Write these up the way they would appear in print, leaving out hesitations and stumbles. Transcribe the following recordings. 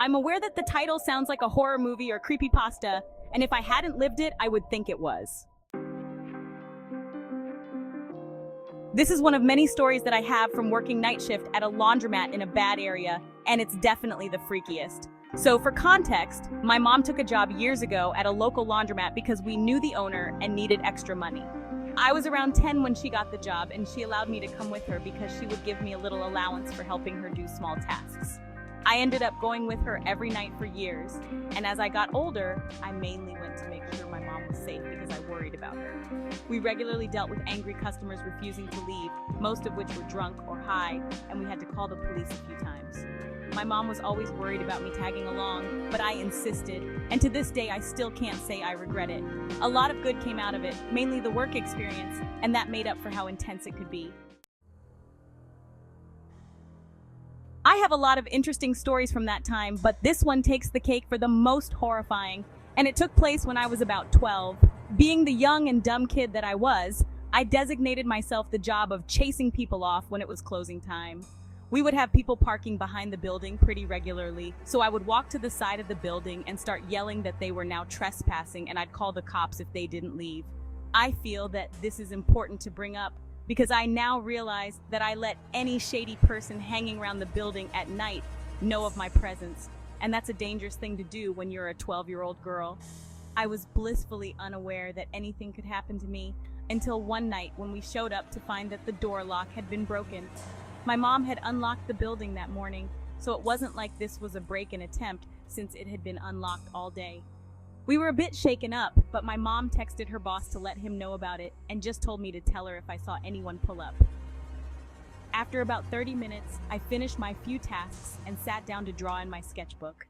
I'm aware that the title sounds like a horror movie or creepypasta, and if I hadn't lived it, I would think it was. This is one of many stories that I have from working night shift at a laundromat in a bad area, and it's definitely the freakiest. So for context, my mom took a job years ago at a local laundromat because we knew the owner and needed extra money. I was around 10 when she got the job, and she allowed me to come with her because she would give me a little allowance for helping her do small tasks. I ended up going with her every night for years, and as I got older, I mainly went to make sure my mom was safe because I worried about her. We regularly dealt with angry customers refusing to leave, most of which were drunk or high, and we had to call the police a few times. My mom was always worried about me tagging along, but I insisted, and to this day I still can't say I regret it. A lot of good came out of it, mainly the work experience, and that made up for how intense it could be. I have a lot of interesting stories from that time, but this one takes the cake for the most horrifying, and it took place when I was about 12. Being the young and dumb kid that I was, I designated myself the job of chasing people off when it was closing time. We would have people parking behind the building pretty regularly, so I would walk to the side of the building and start yelling that they were now trespassing, and I'd call the cops if they didn't leave. I feel that this is important to bring up because I now realize that I let any shady person hanging around the building at night know of my presence, and that's a dangerous thing to do when you're a 12-year-old girl. I was blissfully unaware that anything could happen to me until one night when we showed up to find that the door lock had been broken. My mom had unlocked the building that morning, so it wasn't like this was a break-in attempt since it had been unlocked all day. We were a bit shaken up, but my mom texted her boss to let him know about it and just told me to tell her if I saw anyone pull up. After about 30 minutes, I finished my few tasks and sat down to draw in my sketchbook.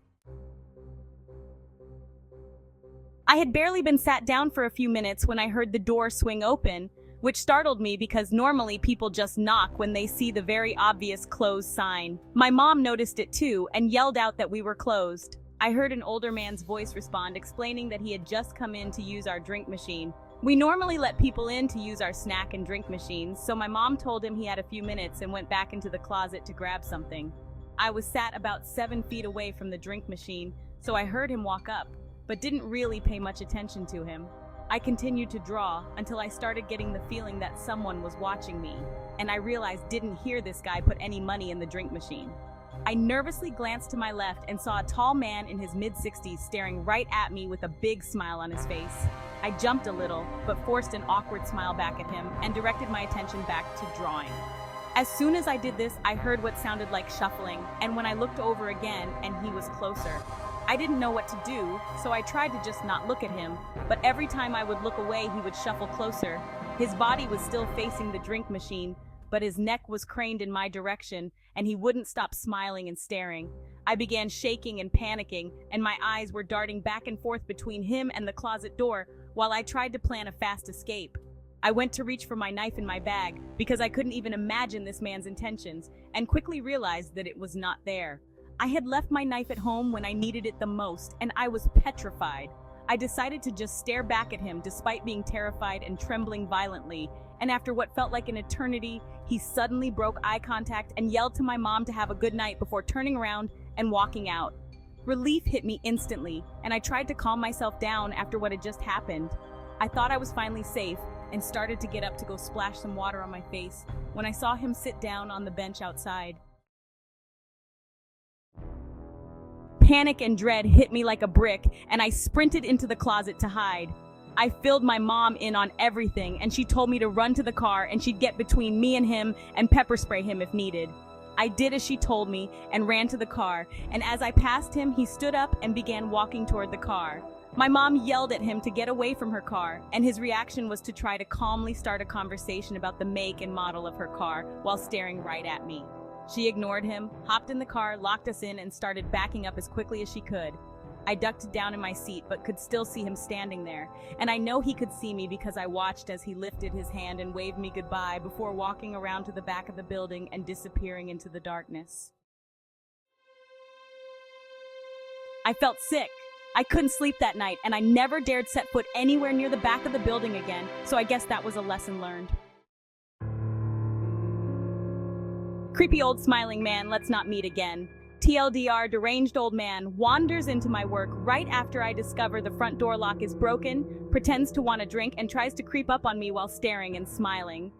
I had barely been sat down for a few minutes when I heard the door swing open, which startled me because normally people just knock when they see the very obvious closed sign. My mom noticed it too and yelled out that we were closed. I heard an older man's voice respond, explaining that he had just come in to use our drink machine. We normally let people in to use our snack and drink machines, so my mom told him he had a few minutes and went back into the closet to grab something. I was sat about 7 feet away from the drink machine, so I heard him walk up, but didn't really pay much attention to him. I continued to draw until I started getting the feeling that someone was watching me, and I realized didn't hear this guy put any money in the drink machine. I nervously glanced to my left and saw a tall man in his mid-60s staring right at me with a big smile on his face. I jumped a little, but forced an awkward smile back at him and directed my attention back to drawing. As soon as I did this, I heard what sounded like shuffling, and when I looked over again and he was closer, I didn't know what to do, so I tried to just not look at him, but every time I would look away, he would shuffle closer. His body was still facing the drink machine, but his neck was craned in my direction, and he wouldn't stop smiling and staring. I began shaking and panicking, and my eyes were darting back and forth between him and the closet door while I tried to plan a fast escape. I went to reach for my knife in my bag because I couldn't even imagine this man's intentions, and quickly realized that it was not there. I had left my knife at home when I needed it the most, and I was petrified. I decided to just stare back at him despite being terrified and trembling violently, and after what felt like an eternity, he suddenly broke eye contact and yelled to my mom to have a good night before turning around and walking out. Relief hit me instantly, and I tried to calm myself down after what had just happened. I thought I was finally safe and started to get up to go splash some water on my face when I saw him sit down on the bench outside. Panic and dread hit me like a brick, and I sprinted into the closet to hide. I filled my mom in on everything, and she told me to run to the car and she'd get between me and him and pepper spray him if needed. I did as she told me and ran to the car, and as I passed him, he stood up and began walking toward the car. My mom yelled at him to get away from her car, and his reaction was to try to calmly start a conversation about the make and model of her car while staring right at me. She ignored him, hopped in the car, locked us in, and started backing up as quickly as she could. I ducked down in my seat but could still see him standing there, and I know he could see me because I watched as he lifted his hand and waved me goodbye before walking around to the back of the building and disappearing into the darkness. I felt sick. I couldn't sleep that night, and I never dared set foot anywhere near the back of the building again, so I guess that was a lesson learned. Creepy old smiling man, let's not meet again. TLDR, deranged old man wanders into my work right after I discover the front door lock is broken, pretends to want a drink, and tries to creep up on me while staring and smiling.